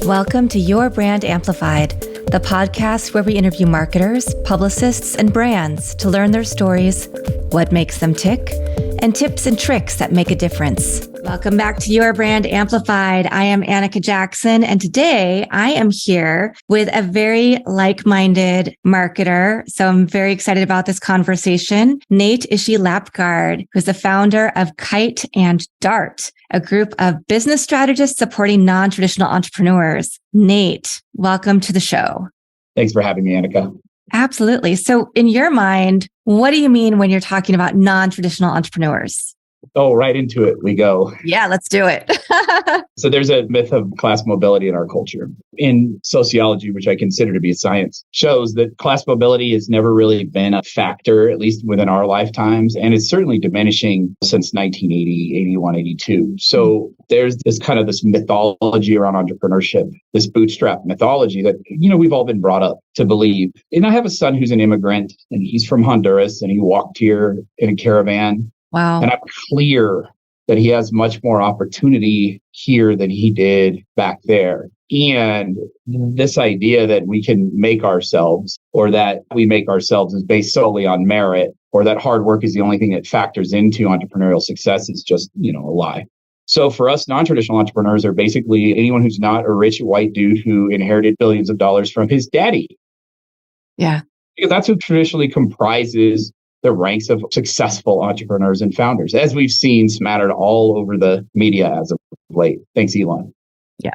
Welcome to Your Brand Amplified, the podcast where we interview marketers, publicists, and brands to learn their stories, what makes them tick, and tips and tricks that make a difference. Welcome back to Your Brand Amplified. I am Annika Jackson, and today I am here with a very like-minded marketer. So I'm very excited about this conversation. Ishe Lappegaard, who's the founder of Kite and Dart, a group of business strategists supporting non-traditional entrepreneurs. Nate, welcome to the show. Thanks for having me, Annika. Absolutely. So in your mind, what do you mean when you're talking about non-traditional entrepreneurs? Oh, right into it we go. Yeah, let's do it. So there's a myth of class mobility in our culture. In sociology, which I consider to be a science, shows that class mobility has never really been a factor, at least within our lifetimes. And it's certainly diminishing since 1980, 81, 82. So there's this mythology around entrepreneurship, this bootstrap mythology that, we've all been brought up to believe. And I have a son who's an immigrant, and he's from Honduras, and he walked here in a caravan. Wow. And I'm clear that he has much more opportunity here than he did back there. And this idea that we can make ourselves, or that we make ourselves is based solely on merit, or that hard work is the only thing that factors into entrepreneurial success is just, a lie. So for us, non-traditional entrepreneurs are basically anyone who's not a rich white dude who inherited billions of dollars from his daddy. Yeah. Because that's who traditionally comprises the ranks of successful entrepreneurs and founders, as we've seen smattered all over the media as of late. Thanks, Elon. Yeah.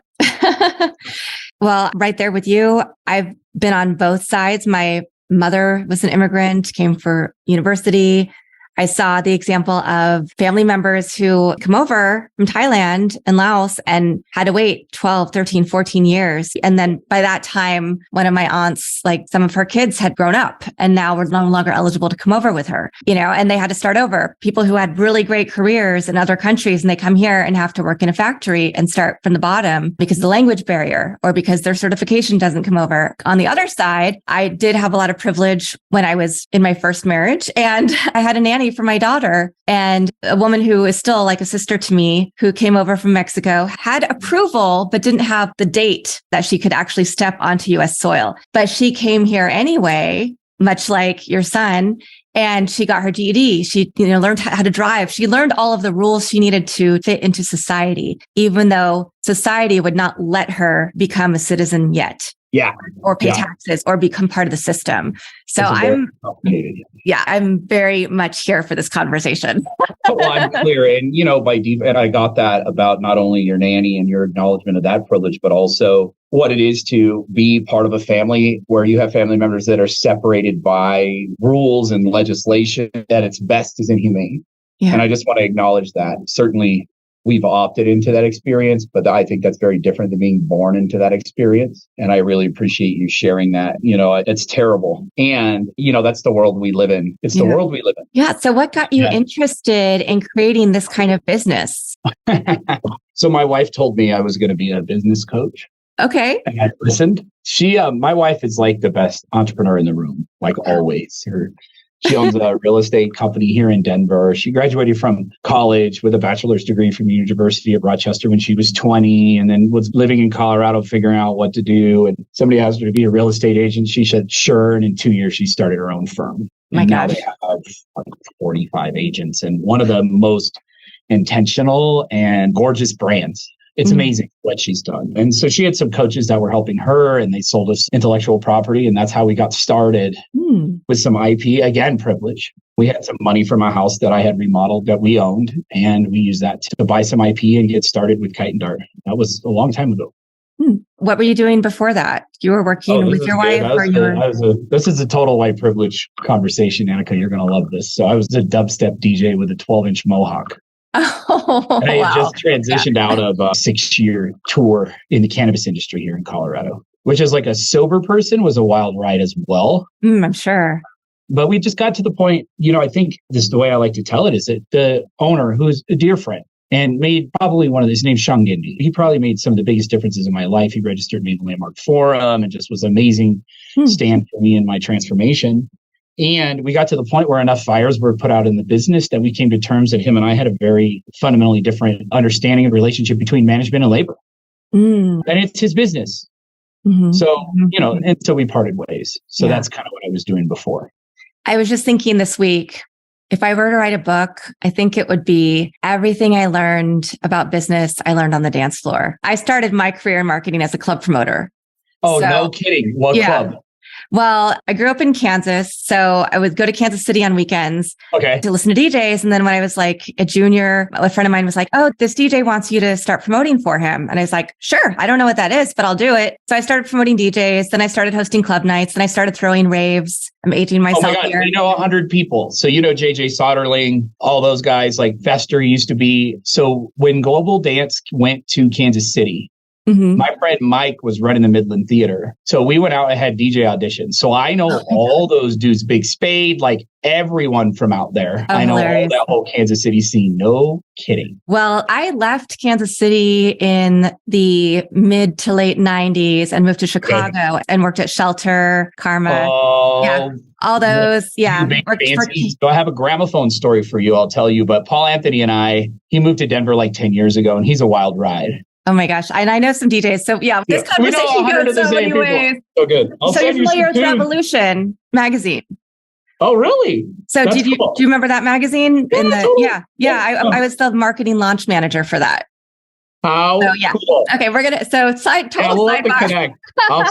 Well, right there with you. I've been on both sides. My mother was an immigrant, came for university. I saw the example of family members who come over from Thailand and Laos and had to wait 12, 13, 14 years. And then by that time, one of my aunts, some of her kids had grown up and now were no longer eligible to come over with her, and they had to start over. People who had really great careers in other countries, and they come here and have to work in a factory and start from the bottom because of the language barrier or because their certification doesn't come over. On the other side, I did have a lot of privilege when I was in my first marriage, and I had a nanny for my daughter, and a woman who is still like a sister to me who came over from Mexico, had approval, but didn't have the date that she could actually step onto US soil. But she came here anyway, much like your son, and she got her GED. She, learned how to drive. She learned all of the rules she needed to fit into society, even though society would not let her become a citizen yet. Yeah. Or pay taxes or become part of the system. So I'm very much here for this conversation. Well, I'm clear. And, and I got that about not only your nanny and your acknowledgement of that privilege, but also what it is to be part of a family where you have family members that are separated by rules and legislation that its best is inhumane. Yeah. And I just want to acknowledge that. Certainly, we've opted into that experience, but I think that's very different than being born into that experience. And I really appreciate you sharing that. It's terrible. And, that's the world we live in. It's the world we live in. Yeah. So what got you interested in creating this kind of business? So my wife told me I was going to be a business coach. Okay. And I listened. My wife is like the best entrepreneur in the room, like always. She owns a real estate company here in Denver. She graduated from college with a bachelor's degree from the University of Rochester when she was 20, and then was living in Colorado, figuring out what to do. And somebody asked her to be a real estate agent. She said, sure. And in 2 years, she started her own firm. My Now gosh. they have 45 agents and one of the most intentional and gorgeous brands. It's amazing what she's done. And so she had some coaches that were helping her, and they sold us intellectual property. And that's how we got started with some IP, again, privilege. We had some money from a house that I had remodeled that we owned, and we used that to buy some IP and get started with Kite and Dart. That was a long time ago. What were you doing before that? You were working with your wife? This is a total white privilege conversation, Annika. You're going to love this. So I was a dubstep DJ with a 12-inch mohawk. Oh, and I had just transitioned out of a 6-year tour in the cannabis industry here in Colorado, which is like a sober person was a wild ride as well. I'm sure. But we just got to the point, I think this is the way I like to tell it, is that the owner, who's a dear friend and made probably his name's Sean Gindy. He probably made some of the biggest differences in my life. He registered me in the Landmark Forum and just was an amazing stand for me in my transformation. And we got to the point where enough fires were put out in the business that we came to terms that him and I had a very fundamentally different understanding of the relationship between management and labor. Mm. And it's his business. Mm-hmm. So, Mm-hmm. and so we parted ways. So that's kind of what I was doing before. I was just thinking this week, if I were to write a book, I think it would be everything I learned about business, I learned on the dance floor. I started my career in marketing as a club promoter. Oh, so, no kidding. What club? Well, I grew up in Kansas, so I would go to Kansas City on weekends to listen to DJs. And then when I was like a junior, a friend of mine was like, oh, this DJ wants you to start promoting for him. And I was like, sure, I don't know what that is, but I'll do it. So I started promoting DJs. Then I started hosting club nights. Then I started throwing raves. I'm aging myself here. We know 100 people. So JJ Soderling, all those guys, like Fester used to be. So when Global Dance went to Kansas City, my friend Mike was running the Midland Theater. So we went out and had DJ auditions. So I know all those dudes, Big Spade, like everyone from out there. I know all that whole Kansas City scene. No kidding. Well, I left Kansas City in the mid to late 90s and moved to Chicago and worked at Shelter, Karma. All those. So I have a gramophone story for you, I'll tell you. But Paul Anthony and he moved to Denver like 10 years ago, and he's a wild ride. Oh my gosh. And I know some DJs. So this conversation goes so many ways. So good. So you're familiar with Revolution magazine? Oh, really? So do you remember that magazine? Totally. I was the marketing launch manager for that. How cool. Okay, we're going to, sidebar.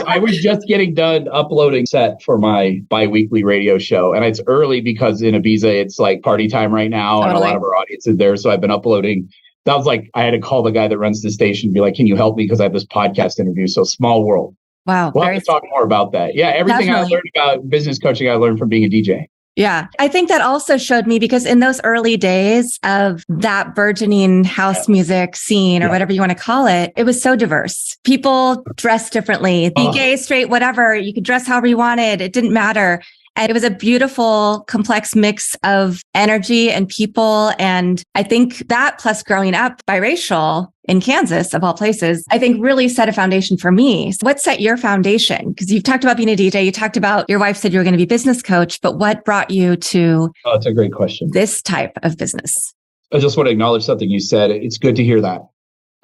I was just getting done uploading set for my bi-weekly radio show. And it's early because in Ibiza, it's like party time right now. Totally. And a lot of our audience is there. So I've been uploading. That was like, I had to call the guy that runs the station and be like, can you help me? Because I have this podcast interview. So small world. Wow. We'll have to talk more about that. Yeah. Everything I learned about business coaching, I learned from being a DJ. Yeah. I think that also showed me, because in those early days of that burgeoning house music scene or whatever you want to call it, it was so diverse. People dressed differently, be gay, straight, whatever. You could dress however you wanted. It didn't matter. And it was a beautiful, complex mix of energy and people. And I think that, plus growing up biracial in Kansas, of all places, I think really set a foundation for me. So what set your foundation? Because you've talked about being a DJ. You talked about your wife said you were going to be a business coach, but what brought you to that's a great question. This type of business? I just want to acknowledge something you said. It's good to hear that.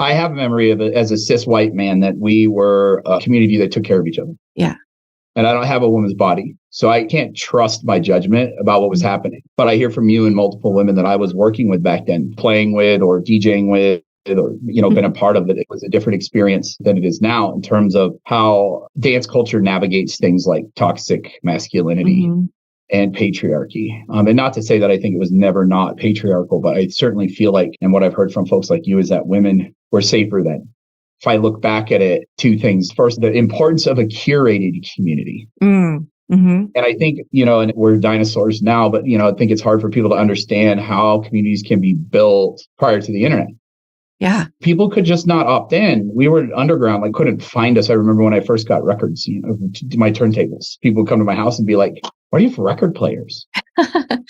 I have a memory of it as a cis white man that we were a community that took care of each other. Yeah. And I don't have a woman's body, so I can't trust my judgment about what was happening. But I hear from you and multiple women that I was working with back then, playing with or DJing with, or, been a part of it. It was a different experience than it is now in terms of how dance culture navigates things like toxic masculinity and patriarchy. And not to say that I think it was never not patriarchal, but I certainly feel like, and what I've heard from folks like you is that women were safer then. If I look back at it, two things. First, the importance of a curated community. And I think, and we're dinosaurs now, but, I think it's hard for people to understand how communities can be built prior to the internet. Yeah. People could just not opt in. We were underground, like couldn't find us. I remember when I first got records, my turntables, people would come to my house and be like, what do you have for record players?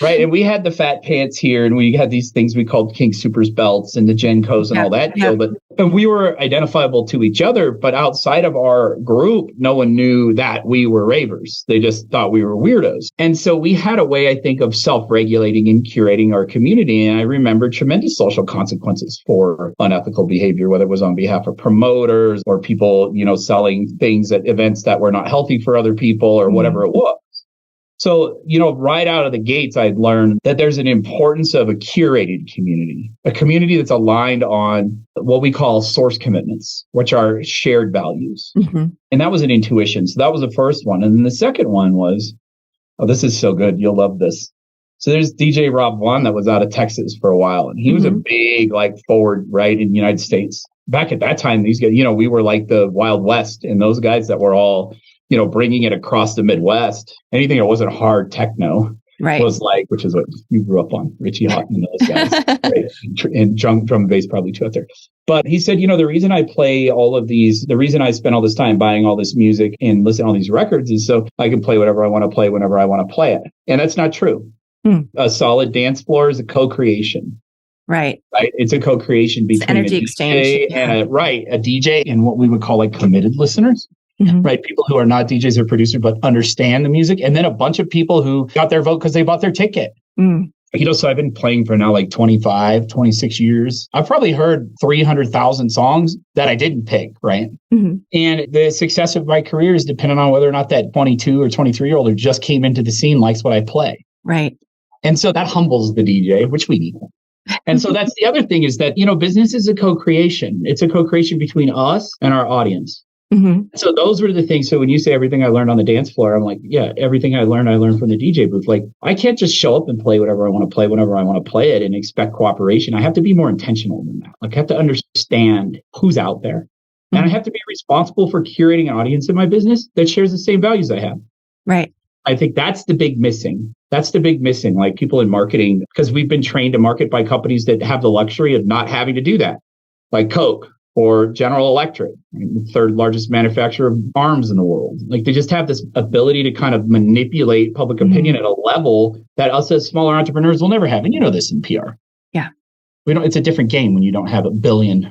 Right. And we had the fat pants here, and we had these things we called King Supers belts and the Gencos and all that deal. But we were identifiable to each other. But outside of our group, no one knew that we were ravers. They just thought we were weirdos. And so we had a way, I think, of self-regulating and curating our community. And I remember tremendous social consequences for unethical behavior, whether it was on behalf of promoters or people, selling things at events that were not healthy for other people or whatever it was. So, right out of the gates, I'd learned that there's an importance of a curated community, a community that's aligned on what we call source commitments, which are shared values. And that was an intuition. So that was the first one. And then the second one was, this is so good. You'll love this. So there's DJ Rob Vaughn that was out of Texas for a while. And he was a big, forward, right, in the United States. Back at that time, these guys, we were like the Wild West, and those guys that were all, bringing it across the Midwest, anything that wasn't hard techno was which is what you grew up on, Richie Hawtin and those guys, right? And drum and bass probably too out there. But he said, the reason I play all of these, the reason I spend all this time buying all this music and listening to all these records is so I can play whatever I want to play whenever I want to play it. And that's not true. A solid dance floor is a co-creation. Right. It's a co-creation between energy a exchange and a DJ and what we would call committed listeners. Right. People who are not DJs or producers, but understand the music. And then a bunch of people who got their vote because they bought their ticket. So I've been playing for now like 25, 26 years. I've probably heard 300,000 songs that I didn't pick, right? Mm-hmm. And the success of my career is dependent on whether or not that 22 or 23-year-old who just came into the scene likes what I play. Right. And so that humbles the DJ, which we need. And so that's the other thing is that, business is a co-creation. It's a co-creation between us and our audience. Mm-hmm. So those were the things. So when you say everything I learned on the dance floor, I'm like, yeah, everything I learned from the DJ booth. Like, I can't just show up and play whatever I want to play whenever I want to play it and expect cooperation. I have to be more intentional than that. Like, I have to understand who's out there. Mm-hmm. And I have to be responsible for curating an audience in my business that shares the same values I have. Right. I think that's the big missing. Like people in marketing, because we've been trained to market by companies that have the luxury of not having to do that, like Coke or General Electric, the third largest manufacturer of arms in the world. Like, they just have this ability to kind of manipulate public opinion at a level that us as smaller entrepreneurs will never have. And this in PR. Yeah. It's a different game when you don't have $1 billion.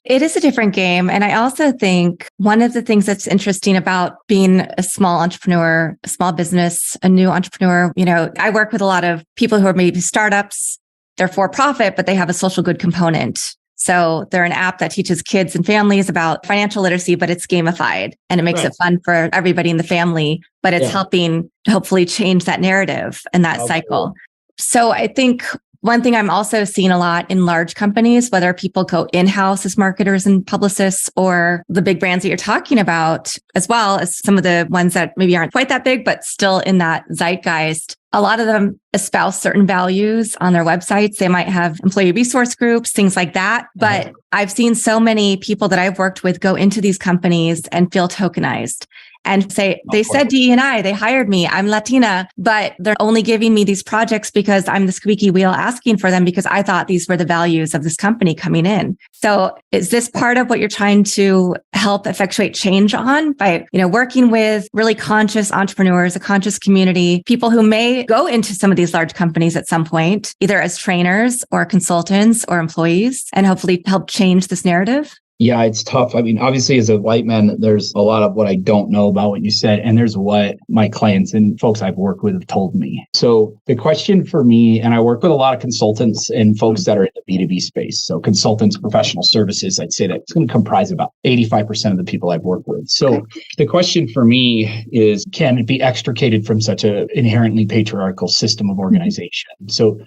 It is a different game. And I also think one of the things that's interesting about being a small entrepreneur, a small business, a new entrepreneur, I work with a lot of people who are maybe startups. They're for profit, but they have a social good component. So they're an app that teaches kids and families about financial literacy, but it's gamified and it makes it fun for everybody in the family, but it's helping hopefully change that narrative and that cycle. So I think one thing I'm also seeing a lot in large companies, whether people go in-house as marketers and publicists or the big brands that you're talking about, as well as some of the ones that maybe aren't quite that big, but still in that zeitgeist, a lot of them espouse certain values on their websites. They might have employee resource groups, things like that. But I've seen so many people that I've worked with go into these companies and feel tokenized and say, they said DE&I, they hired me, I'm Latina, but they're only giving me these projects because I'm the squeaky wheel asking for them because I thought these were the values of this company coming in. So is this part of what you're trying to help effectuate change on by, working with really conscious entrepreneurs, a conscious community, people who may go into some of these large companies at some point, either as trainers or consultants or employees, and hopefully help change this narrative? Yeah, it's tough. I mean, obviously, as a white man, there's a lot of what I don't know about what you said. And there's what my clients and folks I've worked with have told me. So the question for me, and I work with a lot of consultants and folks that are in the B2B space. So consultants, professional services, I'd say that's going to comprise about 85% of the people I've worked with. So the question for me is, can it be extricated from such an inherently patriarchal system of organization? So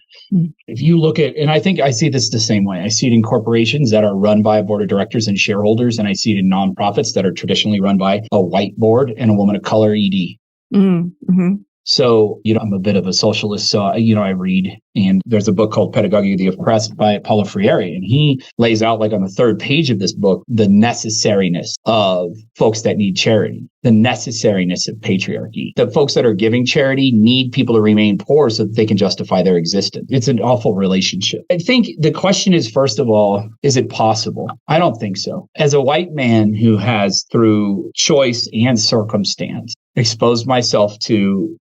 if you look at, and I think I see this the same way. I see it in corporations that are run by a board of directors and shareholders, and I see it in nonprofits that are traditionally run by a white board and a woman of color ED. Mm-hmm. So, I'm a bit of a socialist. So, I read, and there's a book called Pedagogy of the Oppressed by Paulo Freire. And he lays out, like on the third page of this book, the necessariness of folks that need charity, the necessariness of patriarchy. The folks that are giving charity need people to remain poor so that they can justify their existence. It's an awful relationship. I think the question is, first of all, is it possible? I don't think so. As a white man who has, through choice and circumstance, exposed myself to,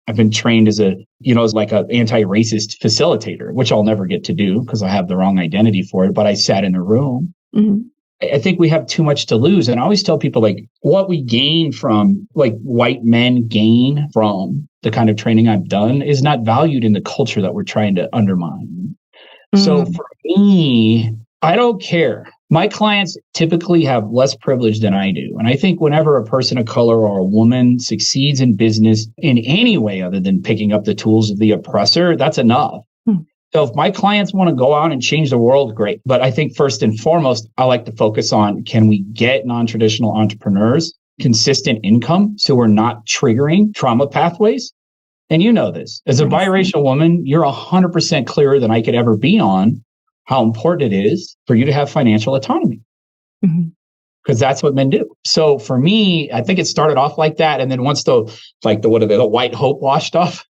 I've been trained as as like an anti-racist facilitator, which I'll never get to do because I have the wrong identity for it. But I sat in a room. Mm-hmm. I think we have too much to lose. And I always tell people, like, what we gain from, like, white men gain from the kind of training I've done is not valued in the culture that we're trying to undermine. Mm-hmm. So for me, I don't care. My clients typically have less privilege than I do. And I think whenever a person of color or a woman succeeds in business in any way other than picking up the tools of the oppressor, that's enough. So if my clients want to go out and change the world, great. But I think first and foremost, I like to focus on, can we get non-traditional entrepreneurs consistent income so we're not triggering trauma pathways? And you know this. As a biracial woman, you're 100% clearer than I could ever be on how important it is for you to have financial autonomy. Because that's what men do. So for me, I think it started off like that. And then once the white hope washed off,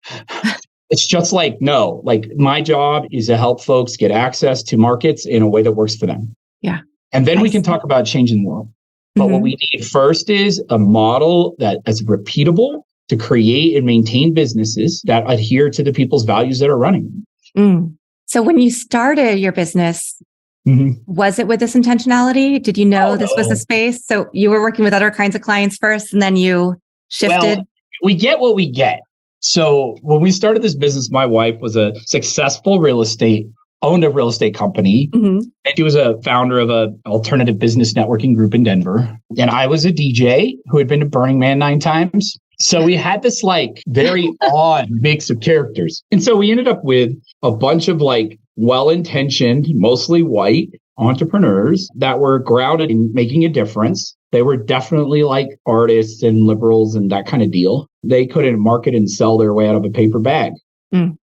it's just like, no, like my job is to help folks get access to markets in a way that works for them. Yeah. And then we can talk about changing the world. But what we need first is a model that is repeatable to create and maintain businesses that adhere to the people's values that are running them. So when you started your business, was it with this intentionality? Did you know this was the space? So you were working with other kinds of clients first, and then you shifted? Well, we get what we get. So when we started this business, my wife was a successful owned a real estate company. Mm-hmm. And she was a founder of an alternative business networking group in Denver. And I was a DJ who had been to Burning Man 9 times. So we had this like very odd mix of characters. And so we ended up with a bunch of like well-intentioned, mostly white entrepreneurs that were grounded in making a difference. They were definitely like artists and liberals and that kind of deal. They couldn't market and sell their way out of a paper bag.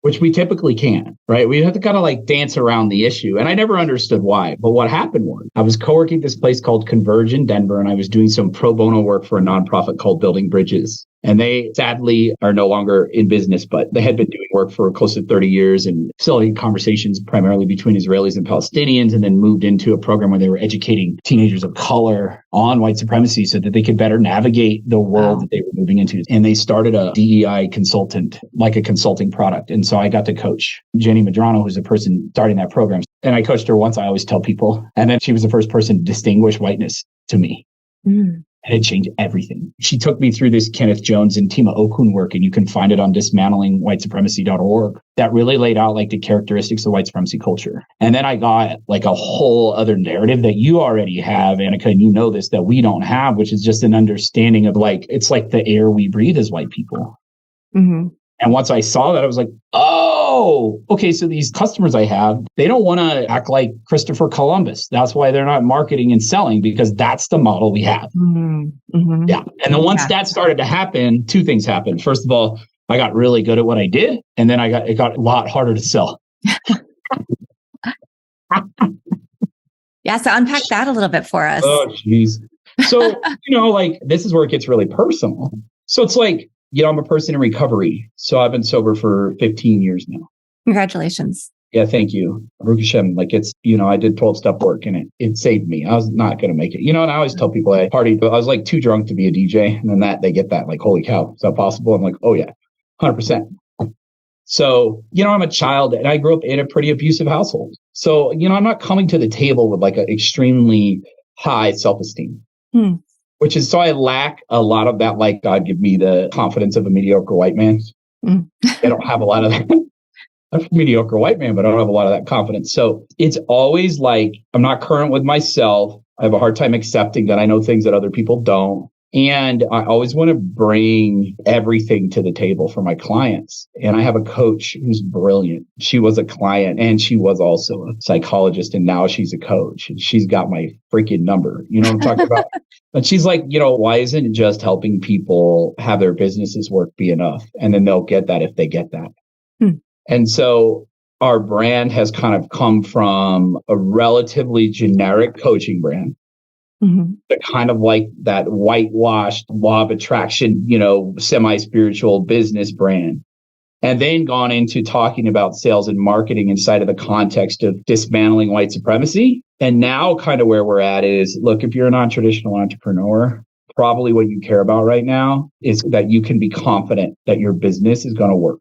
Which we typically can, right? We have to kind of like dance around the issue. And I never understood why. But what happened was I was co-working at this place called Converge in Denver, and I was doing some pro bono work for a nonprofit called Building Bridges. And they sadly are no longer in business, but they had been doing work for close to 30 years and facilitating conversations primarily between Israelis and Palestinians, and then moved into a program where they were educating teenagers of color on white supremacy so that they could better navigate the world that they were moving into. And they started a DEI consultant, like a consulting product. And so I got to coach Jenny Madrano, who's the person starting that program. And I coached her once, I always tell people. And then she was the first person to distinguish whiteness to me. And it changed everything. She took me through this Kenneth Jones and Tima Okun work, and you can find it on dismantlingwhitesupremacy.org, that really laid out like the characteristics of white supremacy culture. And then I got like a whole other narrative that you already have, Annika, and you know this, that we don't have, which is just an understanding of like, it's like the air we breathe as white people. Mm-hmm. And once I saw that, I was like, oh, okay. So these customers I have, they don't want to act like Christopher Columbus. That's why they're not marketing and selling, because that's the model we have. Mm-hmm. Yeah. And then once that started to happen, two things happened. First of all, I got really good at what I did. And then it got a lot harder to sell. Yeah. So unpack that a little bit for us. Oh, geez. So, like this is where it gets really personal. So it's like, I'm a person in recovery. So I've been sober for 15 years now. Congratulations. Yeah, thank you. Baruch Hashem, like it's, I did 12-step work and it saved me. I was not going to make it. And I always tell people I partied, but I was like too drunk to be a DJ. And then they get that like, holy cow, is that possible? I'm like, oh yeah, 100%. So, I'm a child and I grew up in a pretty abusive household. So, I'm not coming to the table with like an extremely high self-esteem. Which is, so I lack a lot of that, like God give me the confidence of a mediocre white man. I don't have a lot of that. I'm a mediocre white man, but I don't have a lot of that confidence. So it's always like, I'm not current with myself. I have a hard time accepting that I know things that other people don't. And I always want to bring everything to the table for my clients. And I have a coach who's brilliant. She was a client and she was also a psychologist. And now she's a coach. And she's got my freaking number. You know what I'm talking about? But she's like, why isn't it just helping people have their businesses work be enough? And then they'll get that if they get that. And so our brand has kind of come from a relatively generic coaching brand. The kind of like that whitewashed law of attraction, semi-spiritual business brand. And then gone into talking about sales and marketing inside of the context of dismantling white supremacy. And now kind of where we're at is, look, if you're a non-traditional entrepreneur, probably what you care about right now is that you can be confident that your business is going to work.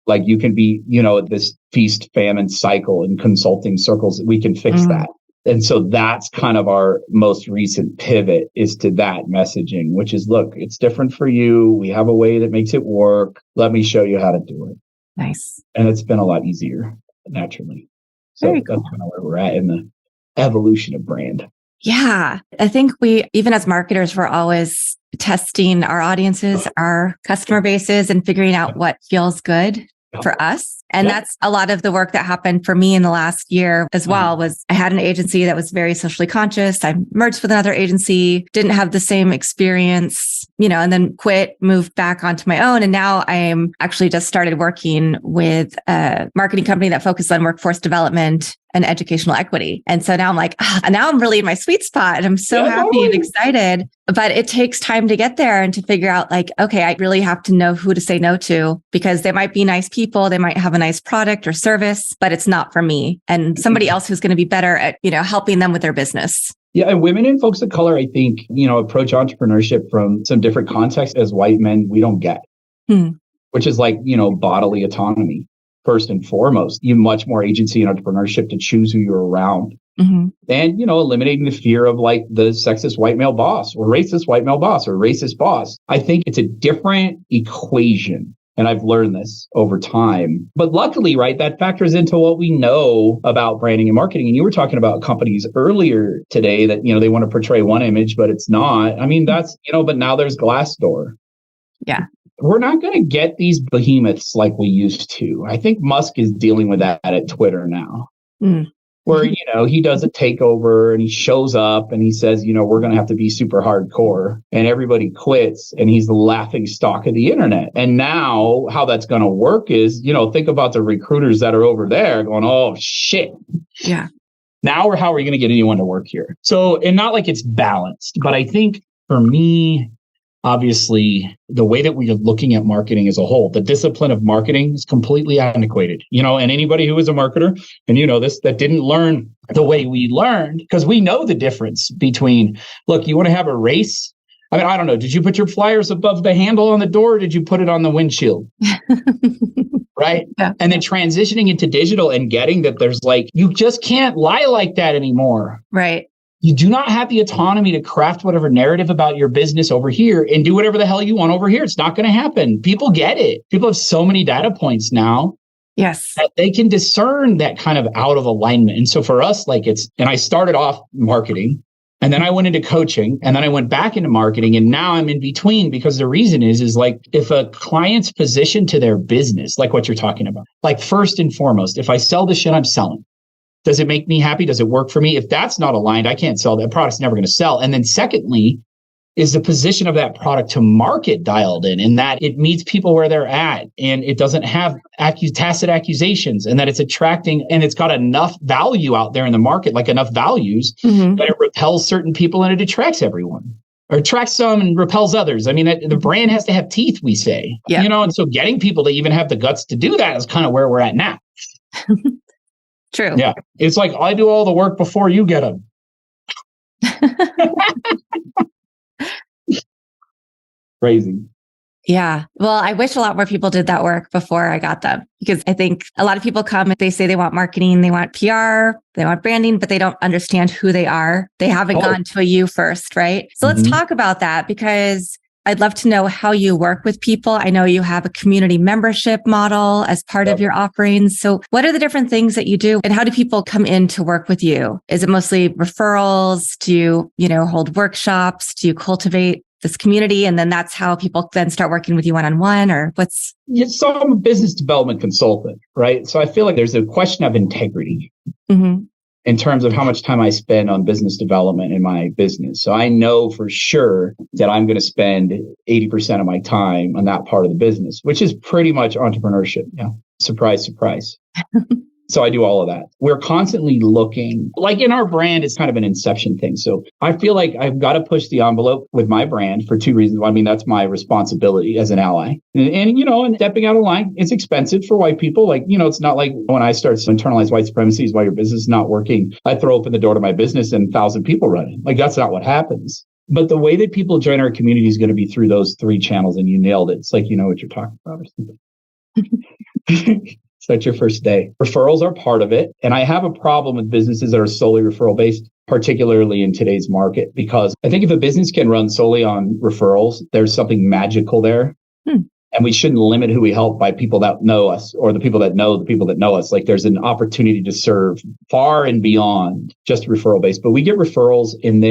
Like you can be, this feast famine cycle in consulting circles, we can fix that. And so that's kind of our most recent pivot is to that messaging, which is, look, it's different for you. We have a way that makes it work. Let me show you how to do it. Nice. And it's been a lot easier, naturally. So Very that's kind of where we're at in the evolution of brand. Yeah. I think even as marketers, we're always testing our audiences, our customer bases, and figuring out what feels good for us. And that's a lot of the work that happened for me in the last year as well. Was I had an agency that was very socially conscious. I merged with another agency, didn't have the same experience, and then quit, moved back onto my own. And now I am actually just started working with a marketing company that focuses on workforce development and educational equity. And so now I'm like, now I'm really in my sweet spot. And I'm so happy and excited. But it takes time to get there and to figure out like, okay, I really have to know who to say no to, because they might be nice people. They might have a nice product or service, but it's not for me. And somebody else who's going to be better at, helping them with their business. Yeah. And women and folks of color, I think, approach entrepreneurship from some different contexts as white men we don't get, which is like, bodily autonomy. First and foremost, you have much more agency and entrepreneurship to choose who you're around. And, eliminating the fear of like the sexist white male boss or racist white male boss or racist boss. I think it's a different equation. And I've learned this over time. But luckily, right, that factors into what we know about branding and marketing. And you were talking about companies earlier today that, they want to portray one image, but it's not. I mean, that's, but now there's Glassdoor. Yeah. We're not going to get these behemoths like we used to. I think Musk is dealing with that at Twitter now. Where, he does a takeover and he shows up and he says, we're going to have to be super hardcore, and everybody quits, and he's the laughing stock of the internet. And now how that's going to work is, think about the recruiters that are over there going, oh, shit. Yeah. Now, how are you going to get anyone to work here? So, and not like it's balanced, but I think for me, obviously, the way that we are looking at marketing as a whole, the discipline of marketing is completely antiquated, and anybody who is a marketer, and this, that didn't learn the way we learned, because we know the difference between, look, you want to have a race? I mean, I don't know. Did you put your flyers above the handle on the door, or did you put it on the windshield? Right. Yeah. And then transitioning into digital and getting that there's like, you just can't lie like that anymore. Right. You do not have the autonomy to craft whatever narrative about your business over here and do whatever the hell you want over here. It's not going to happen. People get it. People have so many data points now. Yes. That they can discern that kind of out of alignment. And so for us, and I started off marketing, and then I went into coaching, and then I went back into marketing, and now I'm in between, because the reason is like, if a client's position to their business, like what you're talking about, like first and foremost, if I sell the shit I'm selling, does it make me happy? Does it work for me? If that's not aligned, I can't sell. That product's never going to sell. And then secondly, is the position of that product to market dialed in that it meets people where they're at, and it doesn't have tacit accusations, and that it's attracting, and it's got enough value out there in the market, like enough values, that it repels certain people and it attracts everyone, or attracts some and repels others. I mean, the brand has to have teeth, we say, and so getting people to even have the guts to do that is kind of where we're at now. True. Yeah. It's like, I do all the work before you get them. Crazy. Yeah. Well, I wish a lot more people did that work before I got them, because I think a lot of people come and they say they want marketing, they want PR, they want branding, but they don't understand who they are. They haven't gone to a you first, right? So let's talk about that, because I'd love to know how you work with people. I know you have a community membership model as part of your offerings. So what are the different things that you do, and how do people come in to work with you? Is it mostly referrals? Do you, hold workshops? Do you cultivate this community? And then that's how people then start working with you one-on-one, or what's? So I'm a business development consultant, right? So I feel like there's a question of integrity. In terms of how much time I spend on business development in my business. So I know for sure that I'm going to spend 80% of my time on that part of the business, which is pretty much entrepreneurship. Yeah. Surprise, surprise. So I do all of that. We're constantly looking, like in our brand, it's kind of an inception thing. So I feel like I've got to push the envelope with my brand for two reasons. I mean, that's my responsibility as an ally. And stepping out of line, it's expensive for white people. Like, it's not like when I start to internalize white supremacy is why your business is not working. I throw open the door to my business and 1,000 people run in. Like, that's not what happens. But the way that people join our community is going to be through those three channels. And you nailed it. It's like, you know what you're talking about or something. So that's your first day. Referrals are part of it. And I have a problem with businesses that are solely referral based, particularly in today's market, because I think if a business can run solely on referrals, there's something magical there. And we shouldn't limit who we help by people that know us, or the people that know the people that know us. Like, there's an opportunity to serve far and beyond just referral based. But we get referrals and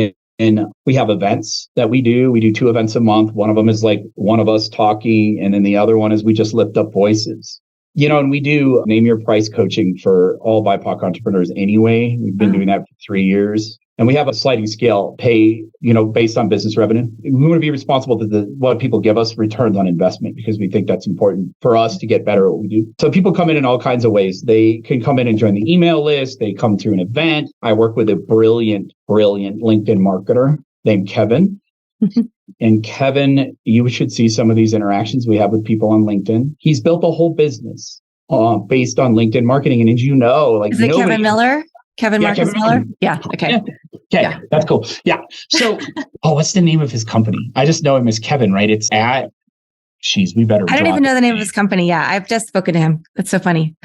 we have events that we do. We do 2 events a month. One of them is like one of us talking. And then the other one is we just lift up voices. And we do name your price coaching for all BIPOC entrepreneurs anyway. We've been doing that for 3 years. And we have a sliding scale pay, based on business revenue. We want to be responsible to what people give us returns on investment, because we think that's important for us to get better at what we do. So people come in all kinds of ways. They can come in and join the email list. They come through an event. I work with a brilliant LinkedIn marketer named Kevin. And Kevin, you should see some of these interactions we have with people on LinkedIn. He's built a whole business based on LinkedIn marketing. And as you know, like, is it Kevin Miller? Kevin Marcus Miller? Yeah. Okay. Yeah. Okay. Yeah. That's cool. Yeah. So, what's the name of his company? I just know him as Kevin, right? It's we better. I don't even know the name of his company. Yeah. I've just spoken to him. That's so funny.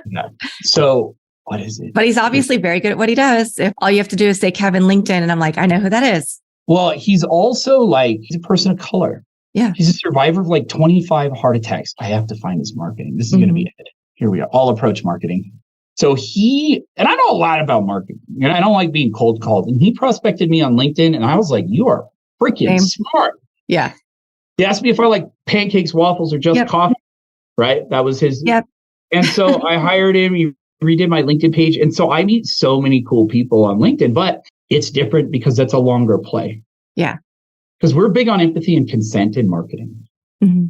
No. So What is it? But he's obviously very good at what he does. If all you have to do is say Kevin LinkedIn, and I'm like, I know who that is. Well, he's also like, he's a person of color. Yeah. He's a survivor of like 25 heart attacks. I have to find his marketing. This is going to be it. Here we are. All approach marketing. So and I know a lot about marketing, and I don't like being cold called. And he prospected me on LinkedIn, and I was like, you are freaking smart. Yeah. He asked me if I like pancakes, waffles, or just coffee. Right. That was his. Yep. And so I hired him. He redid my LinkedIn page. And so I meet so many cool people on LinkedIn, but it's different because that's a longer play. Yeah. Because we're big on empathy and consent in marketing. Mm-hmm.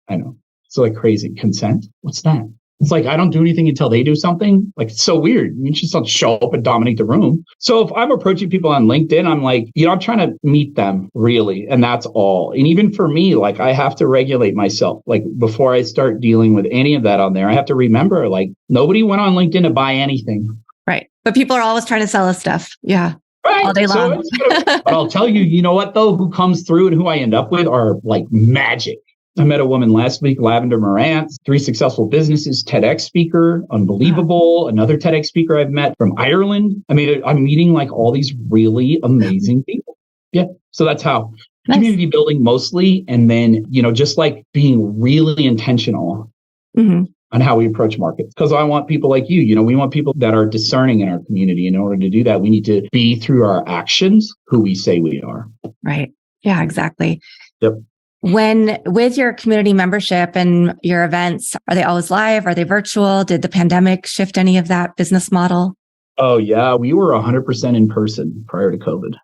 I know. It's like crazy. Consent? What's that? It's like, I don't do anything until they do something. Like, it's so weird. You just don't show up and dominate the room. So if I'm approaching people on LinkedIn, I'm like, I'm trying to meet them really. And that's all. And even for me, like, I have to regulate myself. Like, before I start dealing with any of that on there, I have to remember, like, nobody went on LinkedIn to buy anything. Right. But people are always trying to sell us stuff. Yeah. Right. All day long. But I'll tell you, you know what, though? Who comes through and who I end up with are like magic. I met a woman last week, Lavender Morantz, 3 successful businesses, TEDx speaker, unbelievable. Another TEDx speaker I've met from Ireland. I mean, I'm meeting like all these really amazing people. Yeah. So that's how. Nice. Community building mostly. And then, just like being really intentional on how we approach markets. Because I want people like you, we want people that are discerning in our community. In order to do that, we need to be through our actions who we say we are. Right. Yeah, exactly. Yep. When with your community membership and your events, are they always live? Are they virtual? Did the pandemic shift any of that business model? Oh, yeah. We were 100% in person prior to COVID.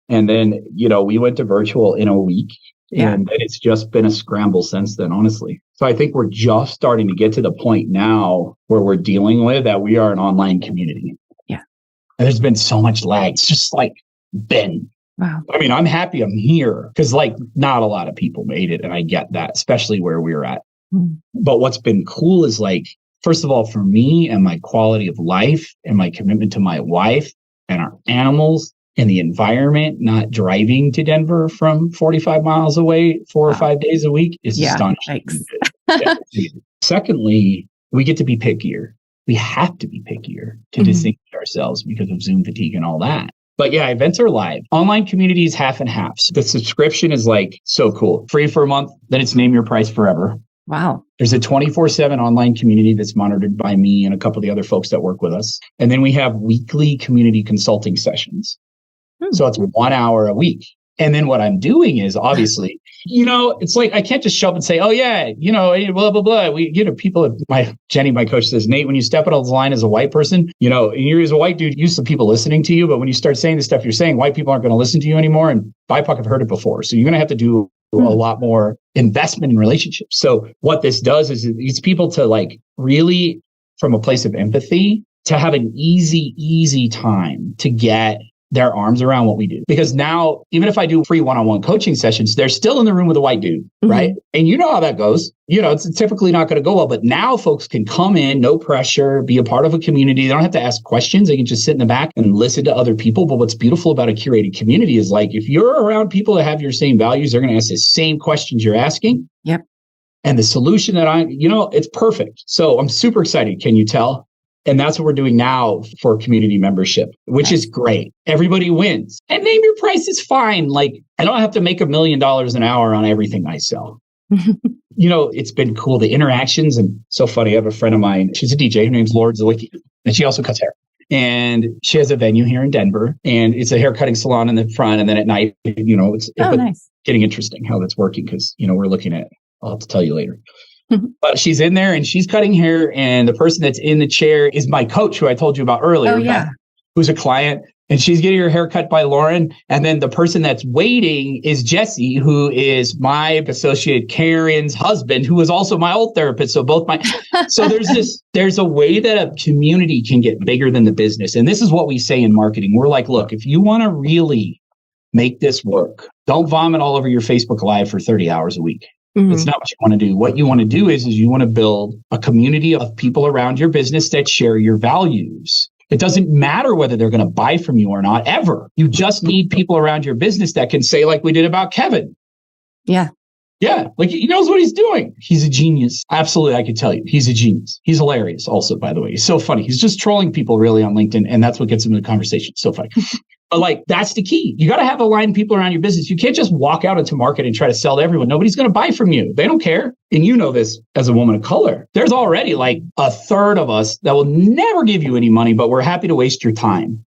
And then, we went to virtual in a week. Yeah. And it's just been a scramble since then, honestly. So I think we're just starting to get to the point now where we're dealing with that we are an online community. Yeah. And there's been so much lag. It's just like been. Wow. I mean, I'm happy I'm here because like not a lot of people made it. And I get that, especially where we're at. But what's been cool is like, first of all, for me and my quality of life and my commitment to my wife and our animals and the environment, not driving to Denver from 45 miles away 4 or 5 days a week is astonishing. Secondly, we get to be pickier. We have to be pickier to distinguish ourselves because of Zoom fatigue and all that. But yeah, events are live. Online community is half and half. So the subscription is like so cool. Free for a month, then it's name your price forever. Wow. There's a 24/7 online community that's monitored by me and a couple of the other folks that work with us. And then we have weekly community consulting sessions. So it's 1 hour a week. And then what I'm doing is obviously, it's like, I can't just show up and say, oh yeah, blah, blah, blah. People, Jenny, my coach says, Nate, when you step out of the line as a white person, and you're as a white dude, used to people listening to you. But when you start saying the stuff you're saying, white people aren't going to listen to you anymore. And BIPOC have heard it before. So you're going to have to do a lot more investment in relationships. So what this does is it's people to like really from a place of empathy to have an easy time to get their arms around what we do. Because now, even if I do free one-on-one coaching sessions, they're still in the room with a white dude, right? And you know how that goes. It's typically not going to go well, but now folks can come in, no pressure, be a part of a community. They don't have to ask questions. They can just sit in the back and listen to other people. But what's beautiful about a curated community is like, if you're around people that have your same values, they're going to ask the same questions you're asking. Yep. And the solution that it's perfect. So I'm super excited. Can you tell? And that's what we're doing now for community membership, which is great. Everybody wins. And name your price is fine. Like, I don't have to make $1 million an hour on everything I sell. It's been cool. The interactions and so funny. I have a friend of mine. She's a DJ. Her name's Lord Zwicky. And she also cuts hair. And she has a venue here in Denver. And it's a hair cutting salon in the front. And then at night, it's nice. Getting interesting how that's working because, we're looking at, I'll have to tell you later. But she's in there and she's cutting hair. And the person that's in the chair is my coach, who I told you about earlier, Beth, who's a client. And she's getting her hair cut by Lauren. And then the person that's waiting is Jesse, who is my associate Karen's husband, who is also my old therapist. So so there's a way that a community can get bigger than the business. And this is what we say in marketing. We're like, look, if you want to really make this work, don't vomit all over your Facebook Live for 30 hours a week. It's not what you want to do. What you want to do is you want to build a community of people around your business that share your values. It doesn't matter whether they're going to buy from you or not, ever. You just need people around your business that can say, like we did about Kevin. Yeah. Yeah, like he knows what he's doing. He's a genius. Absolutely, I could tell you. He's a genius. He's hilarious also, by the way. He's so funny. He's just trolling people really on LinkedIn, and that's what gets him in the conversation. So funny. But like, that's the key. You got to have aligned people around your business. You can't just walk out into market and try to sell to everyone. Nobody's going to buy from you. They don't care. And you know this as a woman of color. There's already like a third of us that will never give you any money, but we're happy to waste your time.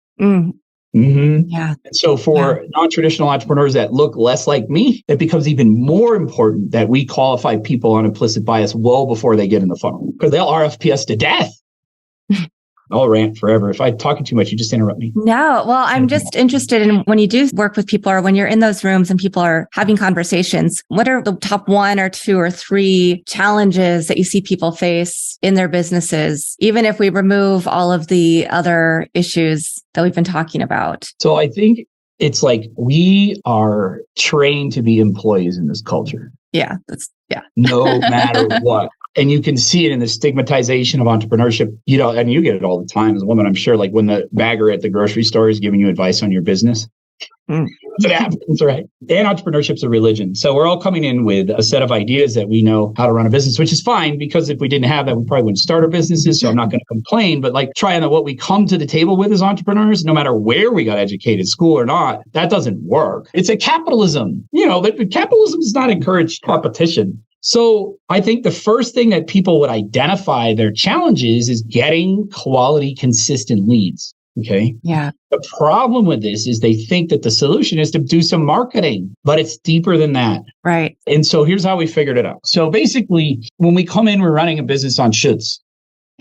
Yeah. And so for non-traditional entrepreneurs that look less like me, it becomes even more important that we qualify people on implicit bias well before they get in the funnel, because they'll RFP us to death. I'll rant forever. If I'm talking too much, you just interrupt me. No, well, I'm just interested in when you do work with people or when you're in those rooms and people are having conversations, what are the top 1 or 2 or 3 challenges that you see people face in their businesses, even if we remove all of the other issues that we've been talking about? So I think it's like we are trained to be employees in this culture. Yeah. No matter what. And you can see it in the stigmatization of entrepreneurship, and you get it all the time as a woman, I'm sure, like when the bagger at the grocery store is giving you advice on your business. It happens, right? And entrepreneurship's a religion. So we're all coming in with a set of ideas that we know how to run a business, which is fine, because if we didn't have that, we probably wouldn't start our businesses. So I'm not going to complain, but like trying what we come to the table with as entrepreneurs, no matter where we got educated, school or not, that doesn't work. It's a capitalism, but capitalism does not encourage competition. So I think the first thing that people would identify their challenges is getting quality, consistent leads. Okay. Yeah. The problem with this is they think that the solution is to do some marketing, but it's deeper than that. Right. And so here's how we figured it out. So basically, when we come in, we're running a business on shoulds.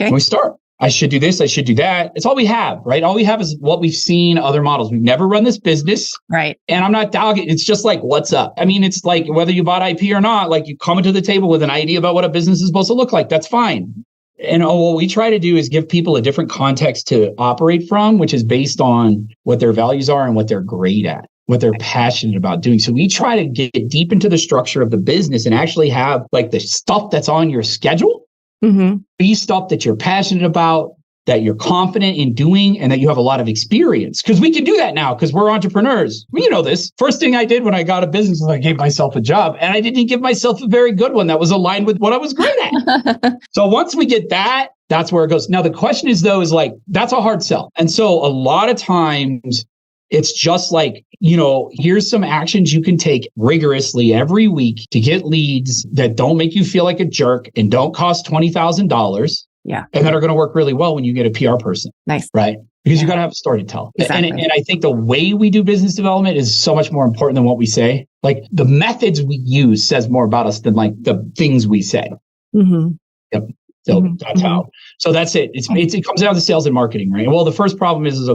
Okay. When we start, I should do this, I should do that. It's all we have, right? All we have is what we've seen other models. We've never run this business. Right. And I'm not dogging. It's just like, what's up? I mean, it's like whether you bought IP or not, like you come into the table with an idea about what a business is supposed to look like. That's fine. And what we try to do is give people a different context to operate from, which is based on what their values are and what they're great at, what they're passionate about doing. So we try to get deep into the structure of the business and actually have like the stuff that's on your schedule. Be stuff that you're passionate about, that you're confident in doing, and that you have a lot of experience. Because we can do that now because we're entrepreneurs. Well, you know this. First thing I did when I got a business was I gave myself a job, and I didn't give myself a very good one that was aligned with what I was great at. So once we get that, that's where it goes. Now, the question is, though, is like, that's a hard sell. And so a lot of times it's just like, here's some actions you can take rigorously every week to get leads that don't make you feel like a jerk and don't cost $20,000. Yeah. And that are going to work really well when you get a PR person. Nice. Right. Because you got to have a story to tell. Exactly. And I think the way we do business development is so much more important than what we say. Like the methods we use says more about us than like the things we say. Yep. So that's how. So that's it. It comes down to sales and marketing, right? Well, the first problem is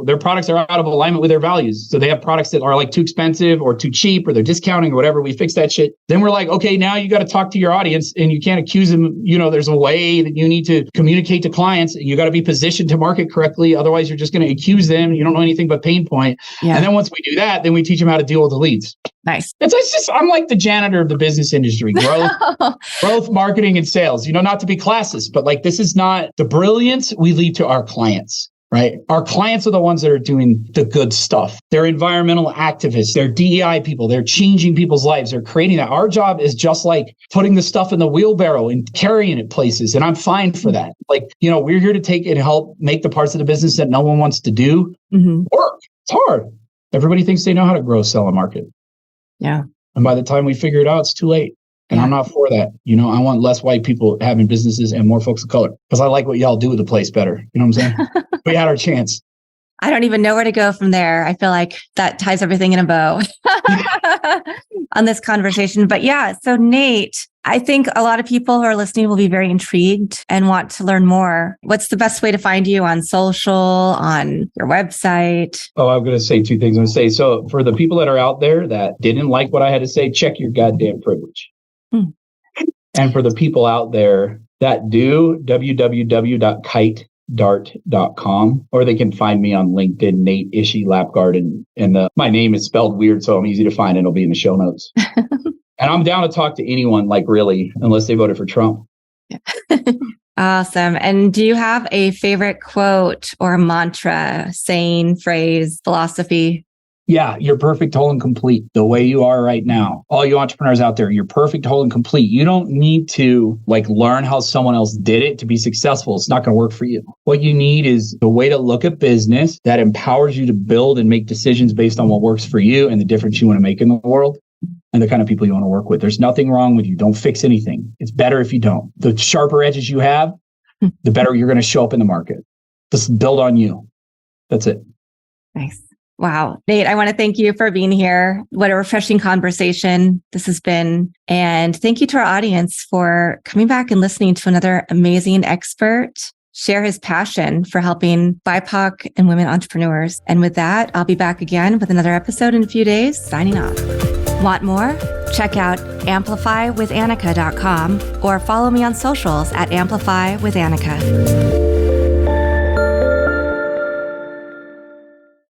their products are out of alignment with their values. So they have products that are like too expensive or too cheap, or they're discounting or whatever. We fix that shit. Then we're like, okay, now you got to talk to your audience, and you can't accuse them. There's a way that you need to communicate to clients. You got to be positioned to market correctly. Otherwise, you're just going to accuse them. You don't know anything but pain point. Yeah. And then once we do that, then we teach them how to deal with the leads. Nice. It's just, I'm like the janitor of the business industry, growth, marketing, and sales, not to be classist, but like, this is not the brilliance we leave to our clients, right? Our clients are the ones that are doing the good stuff. They're environmental activists. They're DEI people. They're changing people's lives. They're creating that. Our job is just like putting the stuff in the wheelbarrow and carrying it places. And I'm fine for that. Like, we're here to take and help make the parts of the business that no one wants to do work. It's hard. Everybody thinks they know how to grow, sell, and market. Yeah. And by the time we figure it out, it's too late. And I'm not for that. I want less white people having businesses and more folks of color, because I like what y'all do with the place better. You know what I'm saying? We had our chance. I don't even know where to go from there. I feel like that ties everything in a bow on this conversation. But yeah, so Nate, I think a lot of people who are listening will be very intrigued and want to learn more. What's the best way to find you on social, on your website? Oh, I'm going to say two things. I'm going to say, so for the people that are out there that didn't like what I had to say, check your goddamn privilege. And for the people out there that do, www.kitedart.com, or they can find me on LinkedIn, Nate Ishe Lappegaard, and my name is spelled weird, so I'm easy to find, and it'll be in the show notes. And I'm down to talk to anyone, like really, unless they voted for Trump. Yeah. Awesome. And do you have a favorite quote or mantra, saying, phrase, philosophy? Yeah, you're perfect, whole, and complete the way you are right now. All you entrepreneurs out there, you're perfect, whole, and complete. You don't need to learn how someone else did it to be successful. It's not going to work for you. What you need is a way to look at business that empowers you to build and make decisions based on what works for you and the difference you want to make in the world and the kind of people you want to work with. There's nothing wrong with you. Don't fix anything. It's better if you don't. The sharper edges you have, the better you're going to show up in the market. Just build on you. That's it. Nice. Wow. Nate, I want to thank you for being here. What a refreshing conversation this has been. And thank you to our audience for coming back and listening to another amazing expert share his passion for helping BIPOC and women entrepreneurs. And with that, I'll be back again with another episode in a few days, signing off. Want more? Check out amplifywithannika.com or follow me on socials at amplifywithannika.